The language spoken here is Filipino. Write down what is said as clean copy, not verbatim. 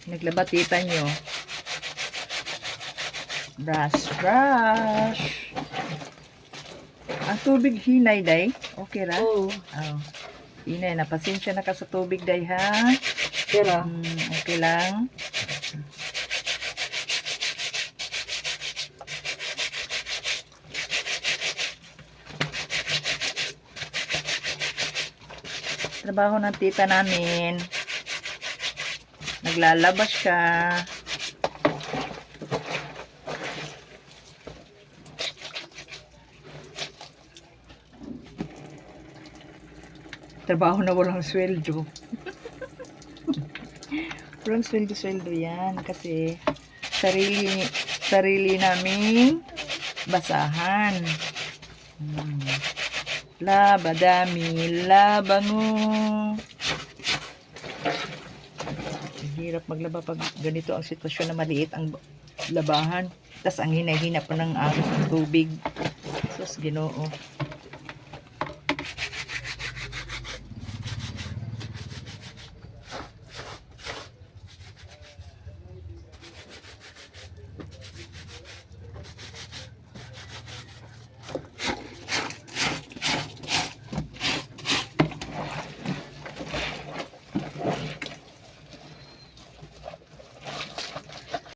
Naglaba tita nyo. Brush, brush. Ang tubig hinay, day? Okay ra? Oo. Oh. Hinay na. Pasensya na ka sa tubig, day, ha? Tira. Okay lang. Trabaho ng tita namin. Naglalabas siya. Trabaho na walang sweldo. Walang sweldo yan kasi sarili naming basahan. Laba dami, labango. Hirap maglaba pag ganito ang sitwasyon na maliit ang labahan. Tas ang hinay-hina pa ng agos ng tubig. Sus, Ginoo.